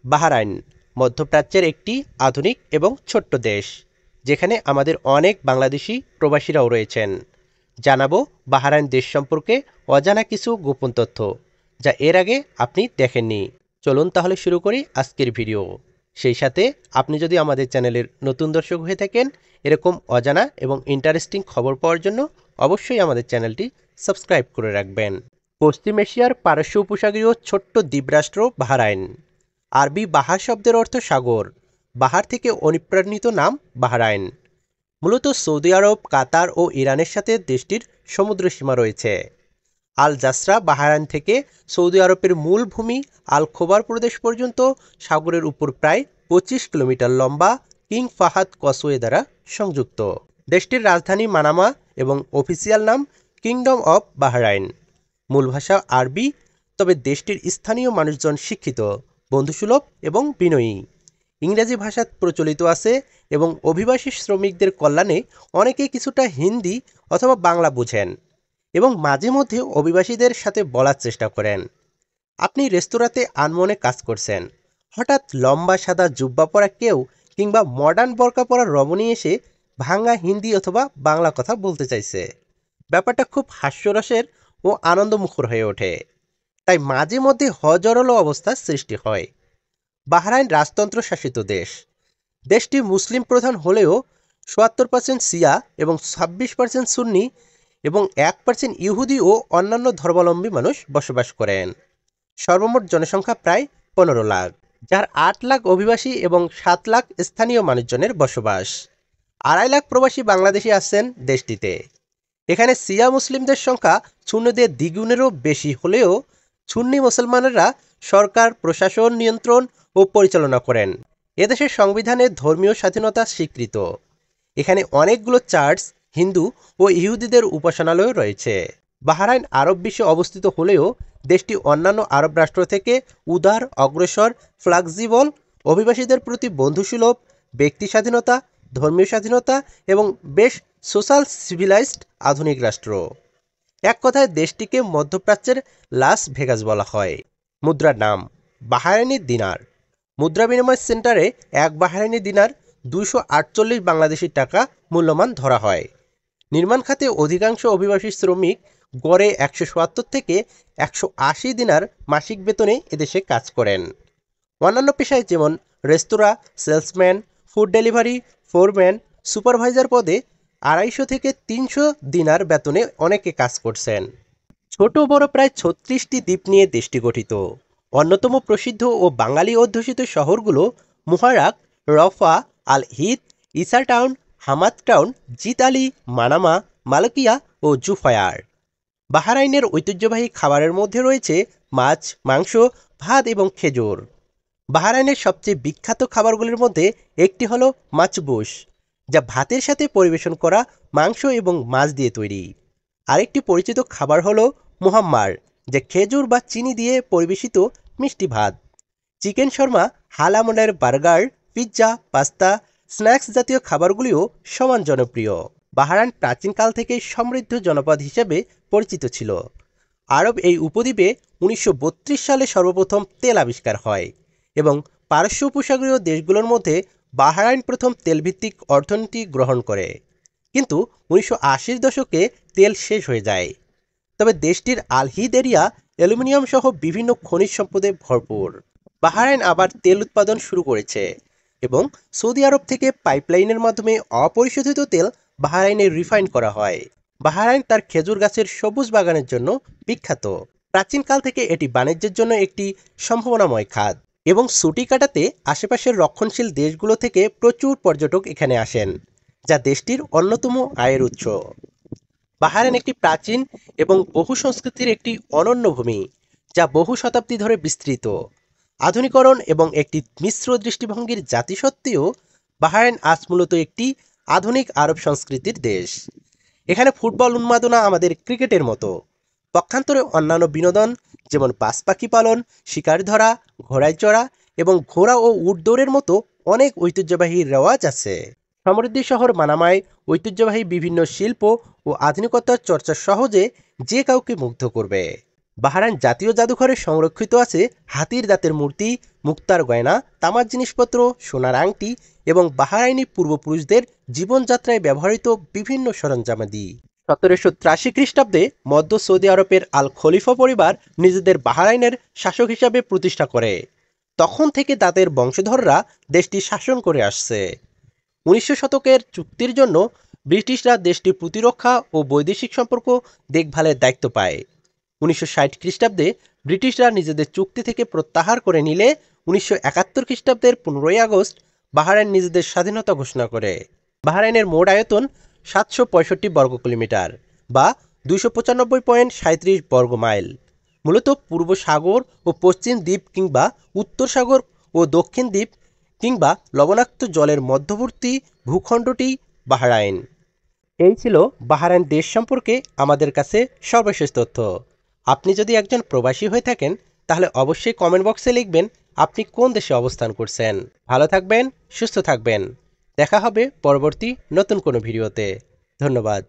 Bahrain মধ্যপ্রাচ্যের একটি আধুনিক এবং ছোট্ট দেশ, যেখানে আমাদের অনেক বাংলাদেশি প্রবাসীরাও রয়েছেন। জানাবো বাহরাইন দেশ সম্পর্কে অজানা কিছু গোপন তথ্য, যা এর আগে আপনি দেখেননি। চলুন তাহলে শুরু করি আজকের ভিডিও। সেই সাথে আপনি যদি আমাদের চ্যানেলের নতুন দর্শক হয়ে থাকেন, এরকম অজানা এবং ইন্টারেস্টিং খবর পাওয়ার জন্য অবশ্যই আমাদের চ্যানেলটি সাবস্ক্রাইব করে রাখবেন। পশ্চিম এশিয়ার পারস্য উপসাগরীয় ছোট্ট দ্বীপরাষ্ট্র বাহরাইন। আরবি বাহার শব্দের অর্থ সাগর। বাহার থেকে অনুপ্রাণিত নাম বাহরাইন। মূলত সৌদি আরব, কাতার ও ইরানের সাথে দেশটির সমুদ্র সীমা রয়েছে। আল জাসরা বাহরাইন থেকে সৌদি আরবের মূল ভূমি আল খোবার প্রদেশ পর্যন্ত সাগরের উপর প্রায় 25 কিলোমিটার লম্বা কিং ফাহাদ কসওয়ে দ্বারা সংযুক্ত। দেশটির রাজধানী মানামা এবং অফিসিয়াল নাম কিংডম অব বাহরাইন। মূল ভাষা আরবি, তবে দেশটির স্থানীয় মানুষজন শিক্ষিত, বন্ধুসুলভ এবং বিনয়ী। ইংরেজি ভাষা প্রচলিত আছে এবং অভিবাসী শ্রমিকদের কল্যাণে অনেকেই কিছুটা হিন্দি অথবা বাংলা বুঝেন এবং মাঝে মধ্যে অভিবাসীদের সাথে বলার চেষ্টা করেন। আপনি রেস্তোরাঁতে আনমনে কাজ করছেন, হঠাৎ লম্বা সাদা জুব্বা পরা কেউ কিংবা মডার্ন বোরকা পরা রমণী এসে ভাঙা হিন্দি অথবা বাংলা কথা বলতে চাইছে। ব্যাপারটা খুব হাস্যরসের ও আনন্দমুখর হয়ে ওঠে, তাই মাঝে মধ্যে হজরল অবস্থার সৃষ্টি হয়। বাহরাইন রাজতন্ত্র শাসিত দেশ। দেশটি মুসলিম প্রধান হলেও ৭৭% শিয়া এবং ২৬% সুন্নি এবং ১% ইহুদি ও অন্যান্য ধর্মাবলম্বী মানুষ বসবাস করেন। সর্বমোট জনসংখ্যা প্রায় ১৫ লাখ, যার ৮ লাখ অভিবাসী এবং ৭ লাখ স্থানীয় মানুষজনের বসবাস। ২.৫ লাখ প্রবাসী বাংলাদেশি আছেন দেশটিতে। এখানে শিয়া মুসলিমদের সংখ্যা সুন্নিদের দ্বিগুণেরও বেশি হলেও সুন্নি মুসলমানেরা সরকার, প্রশাসন নিয়ন্ত্রণ ও পরিচালনা করেন। এদেশের সংবিধানে ধর্মীয় স্বাধীনতা স্বীকৃত। এখানে অনেকগুলো চার্চ, হিন্দু ও ইহুদিদের উপাসনালয় রয়েছে। বাহরাইন আরব বিশ্বে অবস্থিত হলেও দেশটি অন্যান্য আরব রাষ্ট্র থেকে উদার, অগ্রসর, ফ্লেক্সিবল, অভিবাসীদের প্রতি বন্ধুসুলভ, ব্যক্তি স্বাধীনতা, ধর্মীয় স্বাধীনতা এবং বেশ সোশ্যাল সিভিলাইজড আধুনিক রাষ্ট্র। এক কথায় দেশটিকে মধ্যপ্রাচ্যের লাস ভেগাস বলা হয়। মুদ্রার নাম বাহরাইনি দিনার। মুদ্রা বিনিময় সেন্টারে এক বাহরাইনি দিনার ২৪৮ বাংলাদেশি টাকা মূল্যমান ধরা হয়। নির্মাণ খাতে অধিকাংশ অভিবাসী শ্রমিক গড়ে ১৭০ থেকে ১৮০ দিনার মাসিক বেতনে এদেশে কাজ করেন। অন্যান্য পেশায় যেমন restaurant, salesman, food delivery, foreman, supervisor পদে ২৫০ থেকে ৩০০ দিনার বেতনে অনেকে কাজ করছেন। ছোট বড় প্রায় ৩৬টি দ্বীপ নিয়ে দেশটি গঠিত। অন্যতম প্রসিদ্ধ ও বাঙালি অধ্যুষিত শহরগুলো মুহারাক, রফা, আল হিদ, ইসা টাউন, হামাদ টাউন, জিত আলী, মানামা, মালকিয়া ও জুফায়ার। বাহরাইনের ঐতিহ্যবাহী খাবারের মধ্যে রয়েছে মাছ, মাংস, ভাত এবং খেজুর। বাহরাইনের সবচেয়ে বিখ্যাত খাবারগুলির মধ্যে একটি হলো মাচবুশ, যা ভাতের সাথে পরিবেশন করা মাংস এবং মাছ দিয়ে তৈরি। আরেকটি পরিচিত খাবার হলো মুহাম্মার, যা খেজুর বা চিনি দিয়ে পরিবেশিত মিষ্টি ভাত। চিকেন শর্মা, হালামনের বার্গার, পিৎজা, পাস্তা, স্ন্যাক্স জাতীয় খাবারগুলিও সমান জনপ্রিয়। বাহরাইন প্রাচীনকাল থেকেই সমৃদ্ধ জনপদ হিসেবে পরিচিত ছিল। আরব এই উপদ্বীপে ১৯৩২ সালে সর্বপ্রথম তেল আবিষ্কার হয় এবং পারস্য উপসাগরীয় দেশগুলোর মধ্যে বাহরাইন প্রথম তেলভিত্তিক অর্থনীতি গ্রহণ করে। কিন্তু ১৯৮০ দশকে তেল শেষ হয়ে যায়। তবে দেশটির আল হিদ এরিয়া অ্যালুমিনিয়াম সহ বিভিন্ন খনিজ সম্পদে ভরপুর। বাহরাইন আবার তেল উৎপাদন শুরু করেছে এবং সৌদি আরব থেকে পাইপলাইনের মাধ্যমে অপরিশোধিত তেল বাহরাইনে রিফাইন করা হয়। বাহরাইন তার খেজুর গাছের সবুজ বাগানের জন্য বিখ্যাত। প্রাচীনকাল থেকে এটি বাণিজ্যের জন্য একটি সম্ভাবনাময় খাত এবং ছুটি কাটাতে আশেপাশের রক্ষণশীল দেশগুলো থেকে প্রচুর পর্যটক এখানে আসেন, যা দেশটির অন্যতম আয়ের উৎস। বাহরাইন একটি প্রাচীন এবং বহু সংস্কৃতির একটি অনন্য ভূমি, যা বহু শতাব্দী ধরে বিস্তৃত। আধুনিকরণ এবং একটি মিশ্র দৃষ্টিভঙ্গির জাতি সত্ত্বেও বাহরাইন আজ মূলত একটি আধুনিক আরব সংস্কৃতির দেশ। এখানে ফুটবল উন্মাদনা আমাদের ক্রিকেটের মতো। পক্ষান্তরে অন্যান্য বিনোদন যেমন বাজ পাখি পালন, শিকার ধরা, ঘোড়ায় চড়া এবং ঘোড়া ও উট দৌড়ের মতো অনেক ঐতিহ্যবাহী রেওয়াজ আছে। সমৃদ্ধি শহর মানামায় ঐতিহ্যবাহী বিভিন্ন শিল্প ও আধুনিকতার চর্চা সহজে যে কাউকে মুগ্ধ করবে। বাহরাইন জাতীয় জাদুঘরে সংরক্ষিত আছে হাতির দাঁতের মূর্তি, মুক্তার গয়না, তামার জিনিসপত্র, সোনার আংটি এবং বাহরাইনি পূর্বপুরুষদের জীবনযাত্রায় ব্যবহৃত বিভিন্ন সরঞ্জামাদি। 1783 খ্রিস্টাব্দে মধ্য সৌদি আরবের আল খলিফা পরিবার নিজেদের বাহরাইনের শাসক হিসাবে প্রতিষ্ঠা করে। তখন থেকে তাদের বংশধররা দেশটি শাসন করে আসছে। 1900 শতকের চুক্তির জন্য ব্রিটিশরা দেশটির প্রতিরক্ষা ও বৈদেশিক সম্পর্ক দেখভালের দায়িত্ব পায়। 1960 খ্রিস্টাব্দে ব্রিটিশরা নিজেদের চুক্তি থেকে প্রত্যাহার করে নিলে 1971 খ্রিস্টাব্দের 15ই আগস্ট বাহরাইন নিজেদের স্বাধীনতা ঘোষণা করে। বাহরাইনের মোট আয়তন 765 বর্গ কিলোমিটার বা 295.37 বর্গ মাইল। মূলত পূর্ব সাগর ও পশ্চিম দ্বীপ কিংবা উত্তর সাগর ও দক্ষিণ দ্বীপ কিংবা লবণাক্ত জলের মধ্যবর্তী ভূখণ্ডটি বাহরাইন। এই ছিল বাহরাইন দেশ সম্পর্কে আমাদের কাছে সর্বশেষ তথ্য। আপনি যদি একজন প্রবাসী হয়ে থাকেন তাহলে অবশ্যই কমেন্ট বক্সে লিখবেন আপনি কোন দেশে অবস্থান করছেন। ভালো থাকবেন, সুস্থ থাকবেন। দেখা হবে পরবর্তী নতুন কোনো ভিডিওতে। ধন্যবাদ।